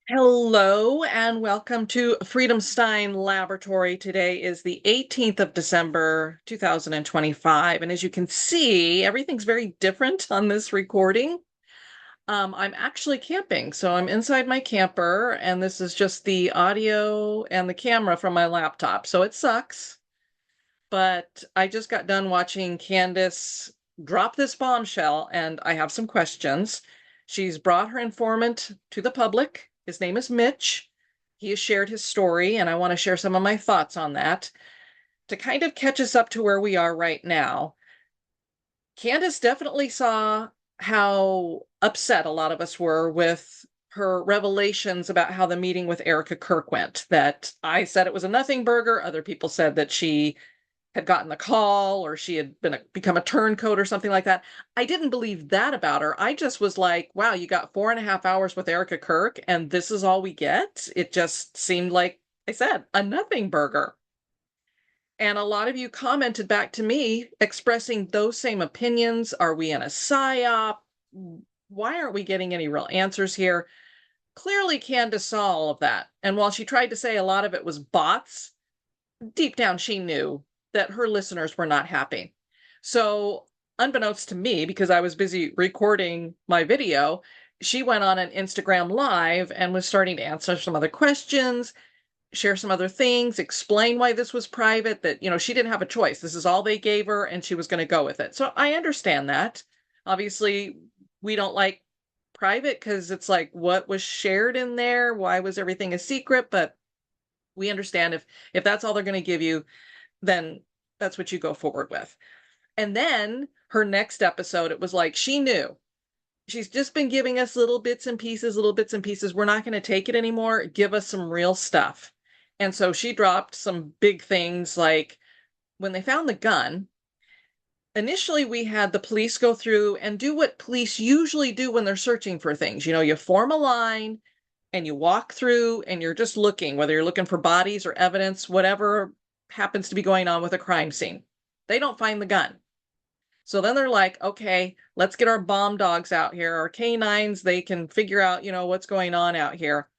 Hello and welcome to Freedomstein Laboratory. Today is the 18th of December, 2025. And as you can see, everything's very different on this recording. I'm actually camping, so I'm inside my camper, and this is just the audio and the camera from my laptop. So it sucks, but I just got done watching Candace drop this bombshell, and I have some questions. She's brought her informant to the public. His name is Mitch. He has shared his story, and I want to share some of my thoughts on that to kind of catch us up to where we are right now. Candace definitely saw how upset a lot of us were with her revelations about how the meeting with Erika Kirk went. That I said it was a nothing burger. Other people said that she had gotten the call or she had become a turncoat or something like that. I didn't believe that about her. I just was like, wow, you got 4.5 hours with Erika Kirk and this is all we get. It just seemed like, I said, a nothing burger. And a lot of you commented back to me expressing those same opinions. Are we in a psyop? Why aren't we getting any real answers here? Clearly, Candace saw all of that. And while she tried to say a lot of it was bots, deep down she knew that her listeners were not happy. So, unbeknownst to me, because I was busy recording my video, she went on an Instagram live and was starting to answer some other questions, share some other things, explain why this was private, that, she didn't have a choice. This is all they gave her and she was going to go with it. So I understand that. Obviously, we don't like private because it's like, what was shared in there? Why was everything a secret? But we understand if that's all they're going to give you, then that's what you go forward with. And then her next episode, it was like she knew. She's just been giving us little bits and pieces, little bits and pieces. We're not going to take it anymore. Give us some real stuff. And so she dropped some big things like when they found the gun, initially we had the police go through and do what police usually do when they're searching for things. You form a line and you walk through and you're just looking, whether you're looking for bodies or evidence, whatever happens to be going on with a crime scene. They don't find the gun. So then they're like, okay, let's get our bomb dogs out here, our canines. They can figure out, what's going on out here.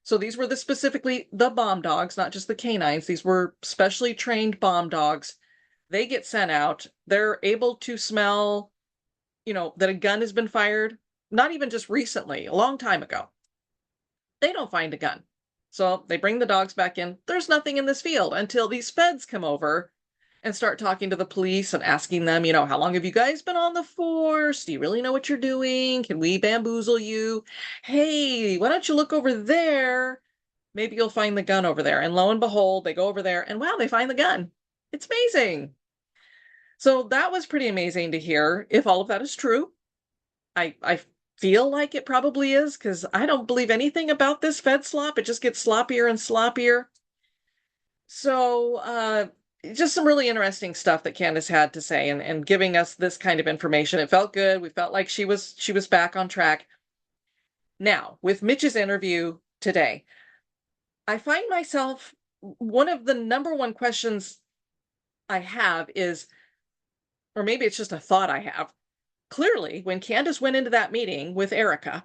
So these were specifically the bomb dogs, not just the canines. These were specially trained bomb dogs. They get sent out. They're able to smell, that a gun has been fired, not even just recently, a long time ago. They don't find a gun. So they bring the dogs back in. There's nothing in this field until these feds come over and start talking to the police and asking them, how long have you guys been on the force? Do you really know what you're doing? Can we bamboozle you? Hey, why don't you look over there? Maybe you'll find the gun over there. And lo and behold, they go over there and wow, they find the gun. It's amazing. So that was pretty amazing to hear. If all of that is true, I feel like it probably is because I don't believe anything about this Fed slop. It just gets sloppier and sloppier. So, just some really interesting stuff that Candace had to say and giving us this kind of information. It felt good. We felt like she was back on track. Now, with Mitch's interview today, I find myself one of the number one questions I have is, or maybe it's just a thought I have. Clearly, when Candace went into that meeting with Erika,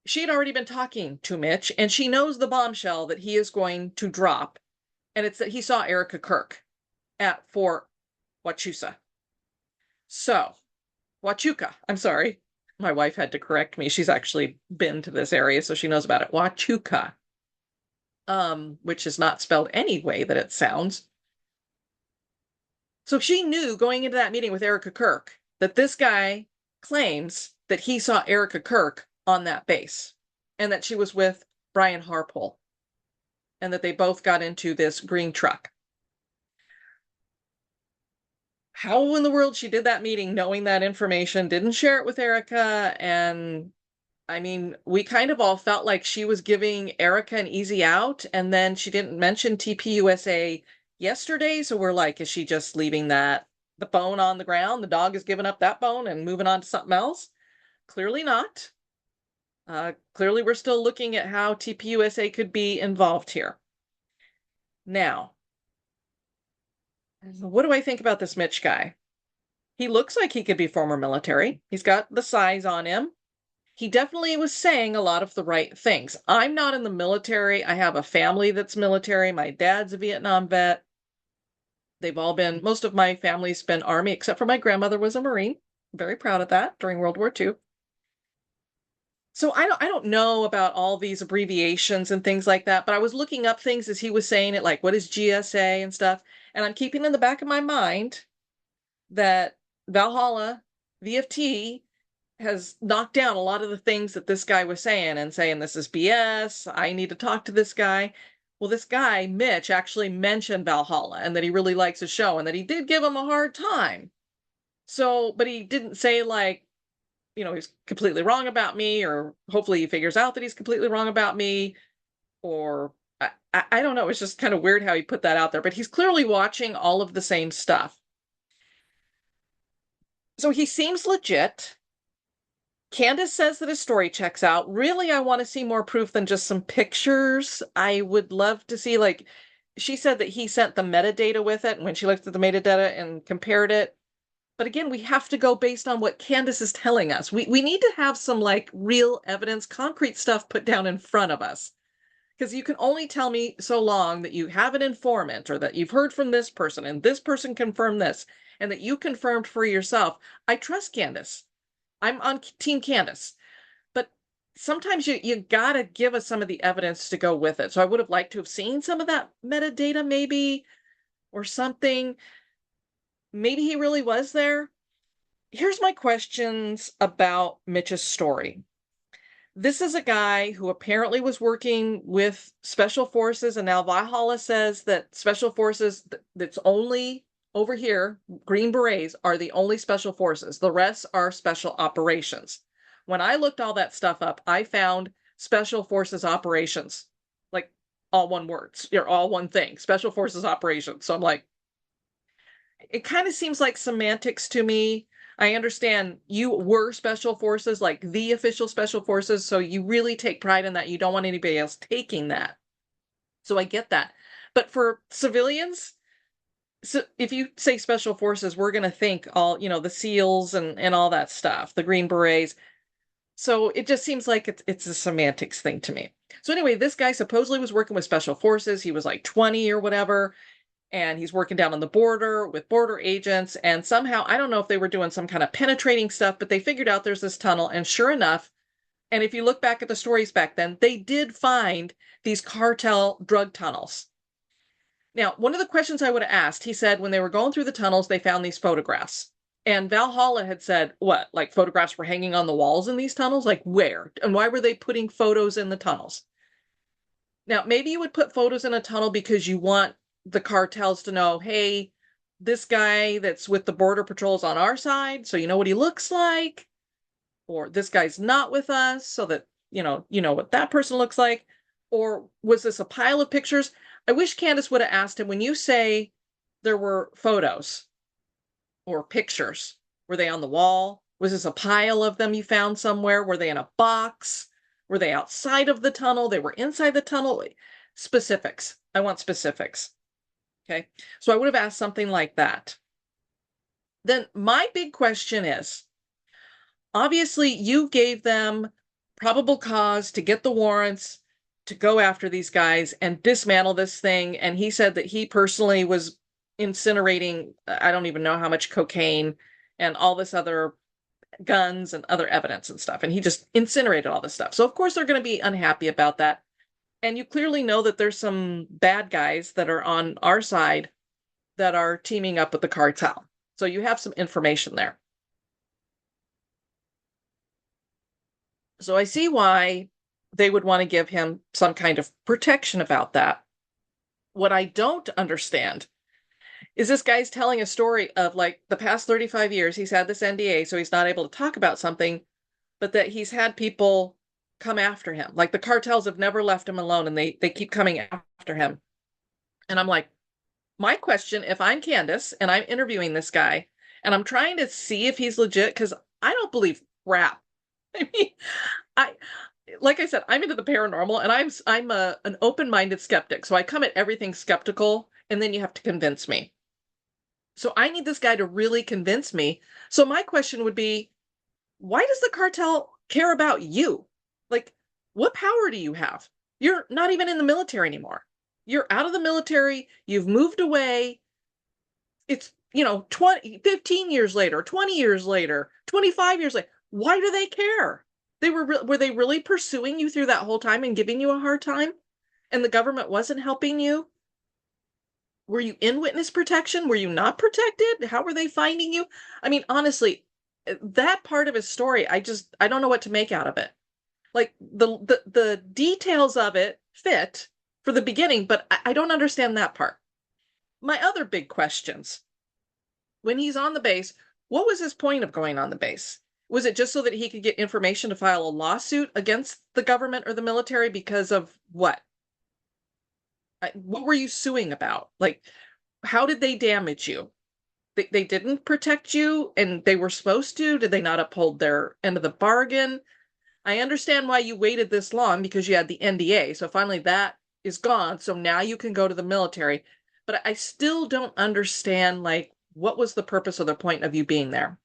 she had already been talking to Mitch and she knows the bombshell that he is going to drop. And it's that he saw Erika Kirk at Fort Huachuca. So, Huachuca, I'm sorry. My wife had to correct me. She's actually been to this area, so she knows about it. Huachuca, which is not spelled any way that it sounds. So she knew going into that meeting with Erika Kirk that this guy claims that he saw Erika Kirk on that base and that she was with Brian Harpole and that they both got into this green truck. How in the world she did that meeting knowing that information, didn't share it with Erika, and I mean, we kind of all felt like she was giving Erika an easy out, and then she didn't mention TPUSA yesterday, so we're like, is she just leaving the bone on the ground? The dog is giving up that bone and moving on to something else? Clearly not. Clearly we're still looking at how TPUSA could be involved here. Now, what do I think about this Mitch guy? He looks like he could be former military. He's got the size on him. he definitely was saying a lot of the right things. I'm not in the military. I have a family that's military. My dad's a Vietnam vet. Most of my family's been Army, except for my grandmother was a Marine. Very proud of that during World War II. So I don't know about all these abbreviations and things like that, but I was looking up things as he was saying it, like what is GSA and stuff. And I'm keeping in the back of my mind that Valhalla, VFT, has knocked down a lot of the things that this guy was saying and saying this is BS. I need to talk to this guy. Well, this guy, Mitch, actually mentioned Valhalla and that he really likes his show and that he did give him a hard time. So, but he didn't say like, he's completely wrong about me, or hopefully he figures out that he's completely wrong about me, or I don't know. It's just kind of weird how he put that out there, but he's clearly watching all of the same stuff. So he seems legit. Candace says that his story checks out. Really, I want to see more proof than just some pictures. I would love to see, like, she said that he sent the metadata with it, and when she looked at the metadata and compared it. But again, we have to go based on what Candace is telling us. We need to have some like real evidence, concrete stuff put down in front of us. Because you can only tell me so long that you have an informant or that you've heard from this person and this person confirmed this and that you confirmed for yourself. I trust Candace. I'm on Team Candace. But sometimes you gotta give us some of the evidence to go with it. So I would have liked to have seen some of that metadata maybe, or something. Maybe he really was there. Here's my questions about Mitch's story. This is a guy who apparently was working with special forces, and now Valhalla says that special forces, that's only over here, Green Berets are the only special forces. The rest are special operations. When I looked all that stuff up, I found special forces operations, like all one words, or all one thing, special forces operations. So I'm like, it kind of seems like semantics to me. I understand you were special forces, like the official special forces, so you really take pride in that. You don't want anybody else taking that. So I get that. But for civilians, so if you say special forces, we're going to think all, the SEALs and all that stuff, the Green Berets. So it just seems like it's a semantics thing to me. So anyway, this guy supposedly was working with special forces. He was like 20 or whatever. And he's working down on the border with border agents. And somehow, I don't know if they were doing some kind of penetrating stuff, but they figured out there's this tunnel. And sure enough, and if you look back at the stories back then, they did find these cartel drug tunnels. Now, one of the questions I would have asked, he said when they were going through the tunnels, they found these photographs. And Valhalla had said, what, like photographs were hanging on the walls in these tunnels? Like where? And why were they putting photos in the tunnels? Now, maybe you would put photos in a tunnel because you want the cartels to know, hey, this guy that's with the border patrols on our side, so you know what he looks like, or this guy's not with us, so that you know what that person looks like. Or was this a pile of pictures? I wish Candace would have asked him, when you say there were photos or pictures, were they on the wall? Was this a pile of them you found somewhere? Were they in a box? Were they outside of the tunnel? They were inside the tunnel? Specifics. I want specifics. Okay, so I would have asked something like that. Then my big question is, obviously you gave them probable cause to get the warrants to go after these guys and dismantle this thing. And he said that he personally was incinerating, I don't even know how much cocaine and all this other guns and other evidence and stuff. And he just incinerated all this stuff. So of course they're going to be unhappy about that. And you clearly know that there's some bad guys that are on our side that are teaming up with the cartel. So you have some information there. So I see why they would want to give him some kind of protection about that. What I don't understand is this guy's telling a story of like the past 35 years, he's had this NDA, so he's not able to talk about something, but that he's had people come after him. Like the cartels have never left him alone and they keep coming after him. And I'm like, my question, if I'm Candace and I'm interviewing this guy and I'm trying to see if he's legit, because I don't believe crap. I mean, like I said, I'm into the paranormal and I'm an open-minded skeptic. So I come at everything skeptical and then you have to convince me. So I need this guy to really convince me. So my question would be, why does the cartel care about you? Like, what power do you have? You're not even in the military anymore. You're out of the military. You've moved away. It's, 20, 15 years later, 20 years later, 25 years later. Why do they care? Were they really pursuing you through that whole time and giving you a hard time? And the government wasn't helping you? Were you in witness protection? Were you not protected? How were they finding you? I mean, honestly, that part of his story, I don't know what to make out of it. Like the details of it fit for the beginning, but I don't understand that part. My other big questions: when he's on the base, what was his point of going on the base? Was it just so that he could get information to file a lawsuit against the government or the military because of what? What were you suing about? Like, how did they damage you? They didn't protect you and they were supposed to? Did they not uphold their end of the bargain? I understand why you waited this long, because you had the NDA. So finally that is gone. So now you can go to the military. But I still don't understand, like, what was the purpose or the point of you being there?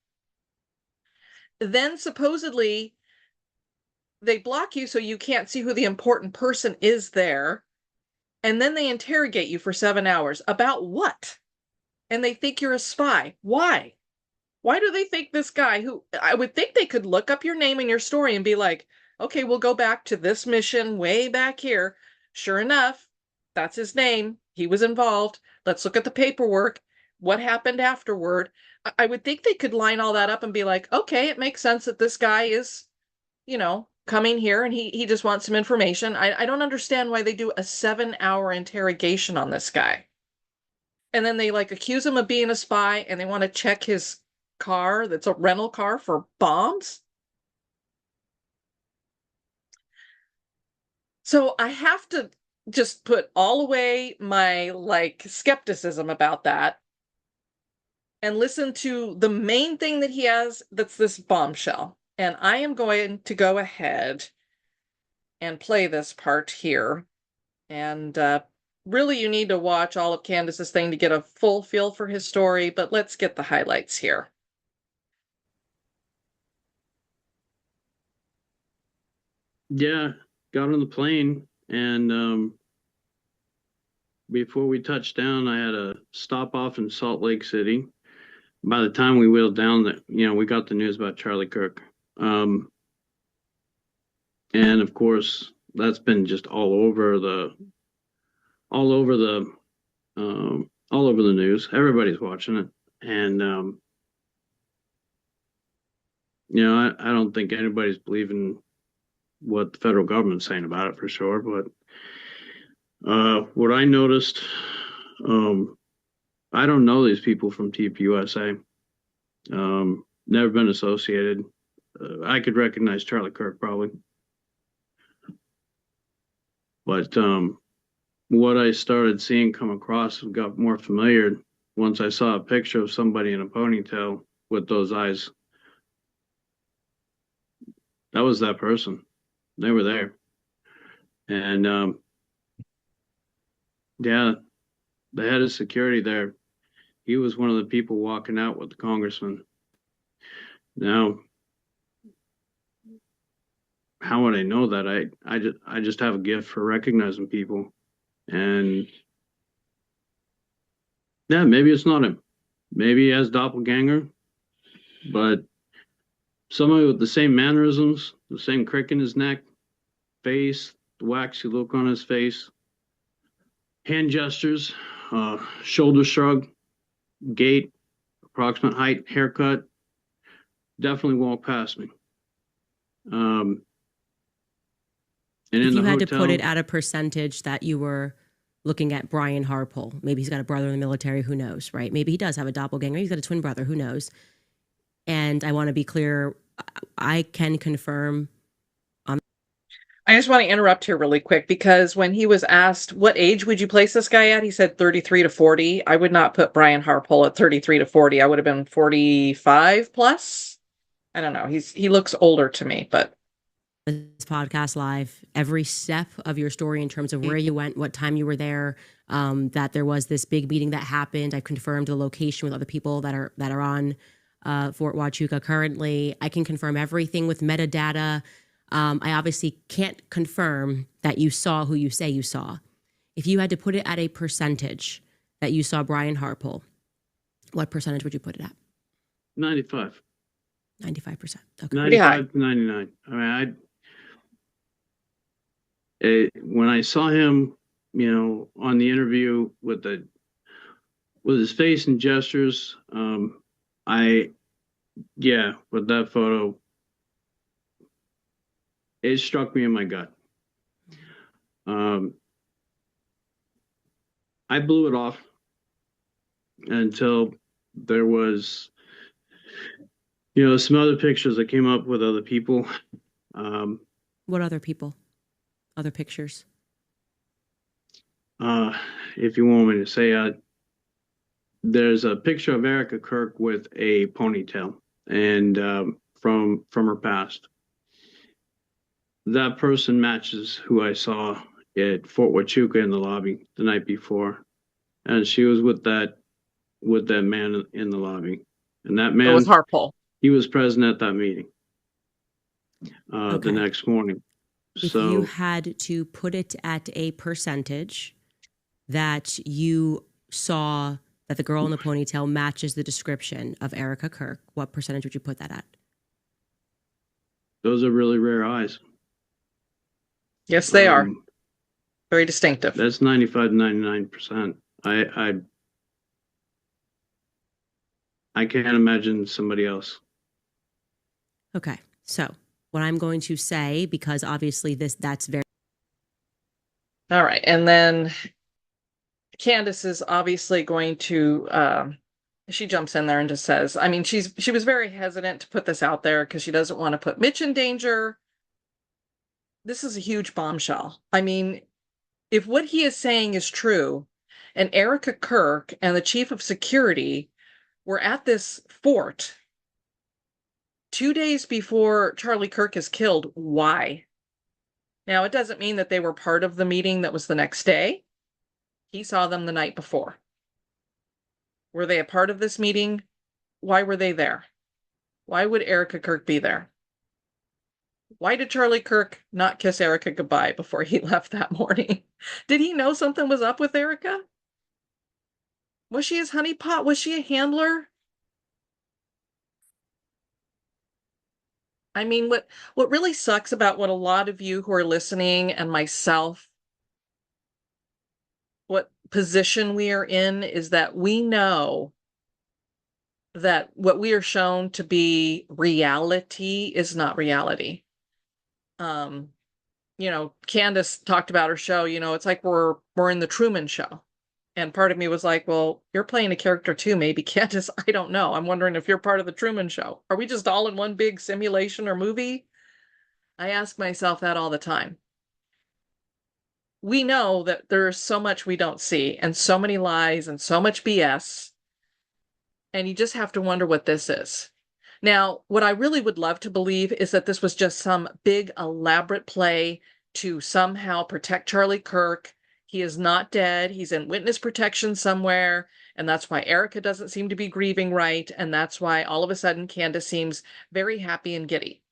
Then supposedly they block you so you can't see who the important person is there. And then they interrogate you for 7 hours. About what? And they think you're a spy. Why? Why do they think this guy, who I would think they could look up your name and your story and be like, okay, we'll go back to this mission way back here. Sure enough, that's his name. He was involved. Let's look at the paperwork. What happened afterward? I would think they could line all that up and be like, okay, it makes sense that this guy is, coming here and he just wants some information. I don't understand why they do a 7-hour interrogation on this guy. And then they like accuse him of being a spy and they want to check his car that's a rental car for bombs. So I have to just put all away my like skepticism about that and listen to the main thing that he has, that's this bombshell. And I am going to go ahead and play this part here. And really, you need to watch all of Candace's thing to get a full feel for his story, but let's get the highlights here. Yeah, got on the plane, and before we touched down, I had a stop off in Salt Lake City. By the time we wheeled down, we got the news about Charlie Kirk, and of course, that's been just all over the, all over the news. Everybody's watching it, and I don't think anybody's believing what the federal government's saying about it for sure, but what I noticed, I don't know these people from TPUSA. Never been associated. I could recognize Charlie Kirk probably, but what I started seeing come across and got more familiar once I saw a picture of somebody in a ponytail with those eyes. That was that person. They were there, and yeah, the head of security there, he was one of the people walking out with the congressman. Now, how would I know that? I just have a gift for recognizing people, and yeah, maybe it's not him. Maybe he has doppelganger, but somebody with the same mannerisms, the same crick in his neck, face, the waxy look on his face, hand gestures, shoulder shrug, gait, approximate height, haircut, definitely walked past me. And if in you the had hotel, to put it at a percentage that you were looking at Brian Harpole, maybe he's got a brother in the military, who knows, right? Maybe he does have a doppelganger. He's got a twin brother, who knows? And I want to be clear, I can confirm. I just want to interrupt here really quick, because when he was asked what age would you place this guy at, he said 33 to 40. I would not put Brian Harpole at 33 to 40. I would have been 45 plus. I don't know. He looks older to me, but This podcast live, every step of your story in terms of where you went, what time you were there, that there was this big meeting that happened. I confirmed the location with other people that are on Fort Huachuca currently. I can confirm everything with metadata. I obviously can't confirm that you saw who you say you saw. If you had to put it at a percentage that you saw Brian Harpole, what percentage would you put it at? 95. 95%. Okay. 95 to 99. I mean, when I saw him, on the interview with his face and gestures, with that photo, it struck me in my gut. I blew it off until there was, some other pictures that came up with other people. What other people? Other pictures? If you want me to say, there's a picture of Erika Kirk with a ponytail, and from her past. That person matches who I saw at Fort Huachuca in the lobby the night before, and she was with that man in the lobby, and that man, It was Harpole. He was present at that meeting Okay. the next morning. If you had to put it at a percentage that you saw that the girl in the ponytail matches the description of Erika Kirk, what percentage would you put that at? Those are really rare eyes. Yes, they are. Very distinctive. That's 95 to 99%. I can't imagine somebody else. Okay. So what I'm going to say, because obviously that's very... All right. And then Candace is obviously going to, she jumps in there and just says, I mean, she was very hesitant to put this out there because she doesn't want to put Mitch in danger. This is a huge bombshell. I mean, if what he is saying is true, and Erika Kirk and the chief of security were at this fort 2 days before Charlie Kirk is killed, why? Now, it doesn't mean that they were part of the meeting that was the next day. He saw them the night before. Were they a part of this meeting? Why were they there? Why would Erika Kirk be there? Why did Charlie Kirk not kiss Erika goodbye before he left that morning? Did he know something was up with Erika? Was she his honeypot? Was she a handler? I mean, what really sucks about what a lot of you who are listening and myself, what position we are in is that we know that what we are shown to be reality is not reality. Candace talked about her show, it's like we're in the Truman Show. And part of me was like, well, you're playing a character too, maybe, Candace. I don't know. I'm wondering if you're part of the Truman Show. Are we just all in one big simulation or movie? I ask myself that all the time. We know that there's so much we don't see and so many lies and so much BS. And you just have to wonder what this is. Now, what I really would love to believe is that this was just some big elaborate play to somehow protect Charlie Kirk. He is not dead. He's in witness protection somewhere. And that's why Erika doesn't seem to be grieving right. And that's why all of a sudden Candace seems very happy and giddy.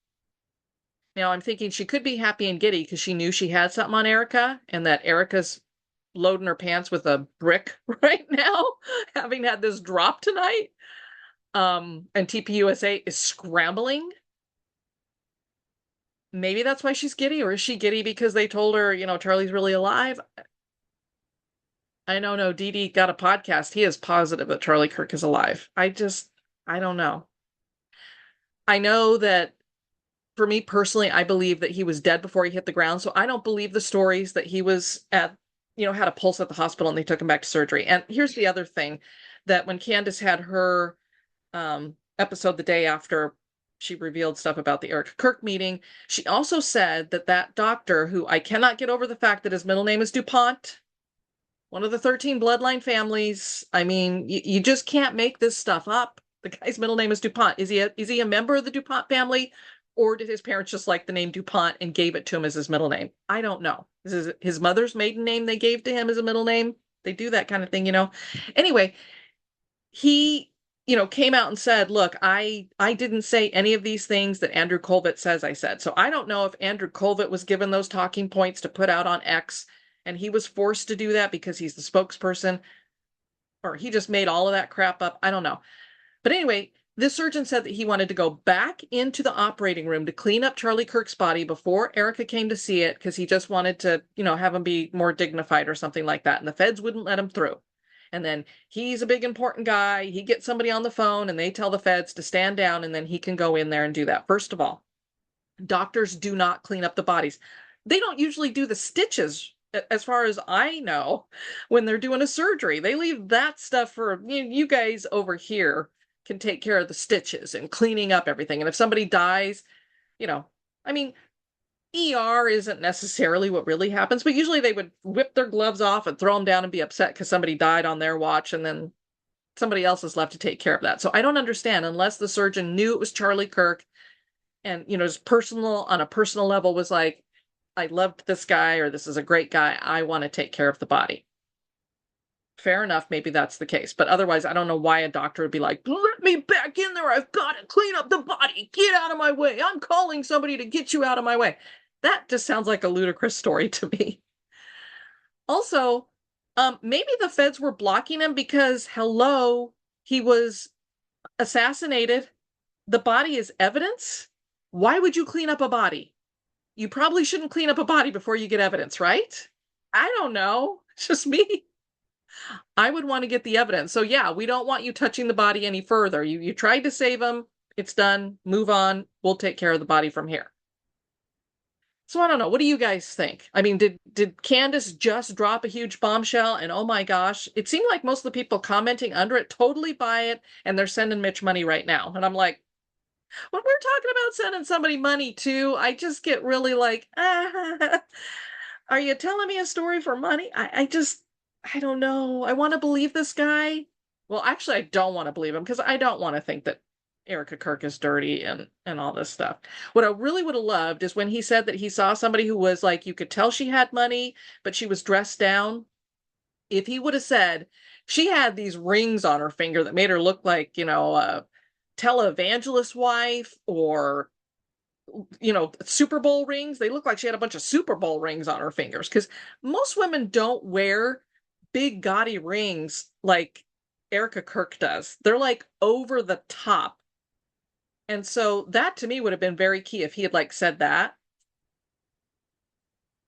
Now I'm thinking she could be happy and giddy because she knew she had something on Erika and that Erika's loading her pants with a brick right now, having had this drop tonight. And TPUSA is scrambling. Maybe that's why she's giddy, or is she giddy because they told her, Charlie's really alive? I don't know. Dee Dee got a podcast. He is positive that Charlie Kirk is alive. I don't know. I know that for me personally, I believe that he was dead before he hit the ground. So I don't believe the stories that he was had a pulse at the hospital and they took him back to surgery. And here's the other thing, that when Candace had her episode the day after she revealed stuff about the Erika Kirk meeting, she also said that doctor, who I cannot get over the fact that his middle name is DuPont, one of the 13 bloodline families. I mean, you just can't make this stuff up. The guy's middle name is DuPont. Is he a member of the DuPont family, or did his parents just like the name DuPont and gave it to him as his middle name? I don't know. This is his mother's maiden name they gave to him as a middle name. They do that kind of thing, Anyway, he, came out and said, look, I didn't say any of these things that Andrew Colvett says I said. So I don't know if Andrew Colvett was given those talking points to put out on X and he was forced to do that because he's the spokesperson, or he just made all of that crap up. I don't know. But anyway, this surgeon said that he wanted to go back into the operating room to clean up Charlie Kirk's body before Erika came to see it because he just wanted to, have him be more dignified or something like that. And the feds wouldn't let him through. And then he's a big important guy. He gets somebody on the phone and they tell the feds to stand down and then he can go in there and do that. First of all, doctors do not clean up the bodies. They don't usually do the stitches, as far as I know, when they're doing a surgery. They leave that stuff for you guys over here can take care of the stitches and cleaning up everything. And if somebody dies, I mean, ER isn't necessarily what really happens, but usually they would whip their gloves off and throw them down and be upset because somebody died on their watch, and then somebody else is left to take care of that. So I don't understand, unless the surgeon knew it was Charlie Kirk and, just on a personal level was like, I loved this guy, or this is a great guy, I want to take care of the body. Fair enough, maybe that's the case. But otherwise, I don't know why a doctor would be like, let me back in there, I've got to clean up the body, get out of my way, I'm calling somebody to get you out of my way. That just sounds like a ludicrous story to me. Also, maybe the feds were blocking him because, hello, he was assassinated. The body is evidence. Why would you clean up a body? You probably shouldn't clean up a body before you get evidence, right? I don't know. It's just me. I would want to get the evidence. So yeah, we don't want you touching the body any further. You tried to save him. It's done. Move on. We'll take care of the body from here. So I don't know. What do you guys think? I mean, did Candace just drop a huge bombshell? And oh my gosh, it seemed like most of the people commenting under it totally buy it, and they're sending Mitch money right now. And I'm like, when we're talking about sending somebody money too, I just get really like, are you telling me a story for money? I don't know. I want to believe this guy. Well, actually, I don't want to believe him because I don't want to think that Erika Kirk is dirty and all this stuff. What I really would have loved is when he said that he saw somebody who was like, you could tell she had money, but she was dressed down. If he would have said she had these rings on her finger that made her look like, a televangelist wife, or, Super Bowl rings. They look like she had a bunch of Super Bowl rings on her fingers, because most women don't wear big gaudy rings like Erika Kirk does. They're like over the top. And so that to me would have been very key if he had said that.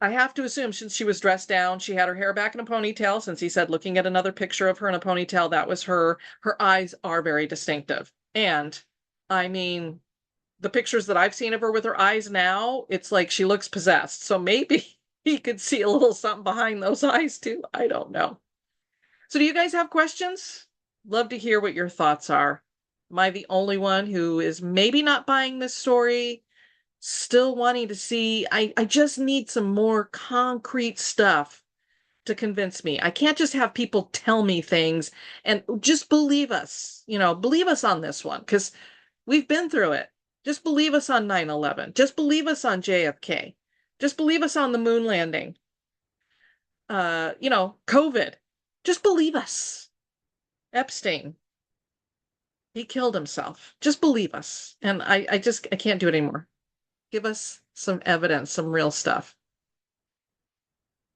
I have to assume since she was dressed down, she had her hair back in a ponytail, since he said looking at another picture of her in a ponytail, that was her. Her eyes are very distinctive. And I mean, the pictures that I've seen of her with her eyes now, it's like she looks possessed. So maybe he could see a little something behind those eyes too. I don't know. So do you guys have questions? Love to hear what your thoughts are. Am I the only one who is maybe not buying this story? Still wanting to see, I just need some more concrete stuff to convince me. I can't just have people tell me things and just believe us, believe us on this one, because we've been through it. Just believe us on 9/11. Just believe us on JFK. Just believe us on the moon landing. COVID. Just believe us. Epstein. He killed himself. Just believe us. And I can't do it anymore. Give us some evidence, some real stuff.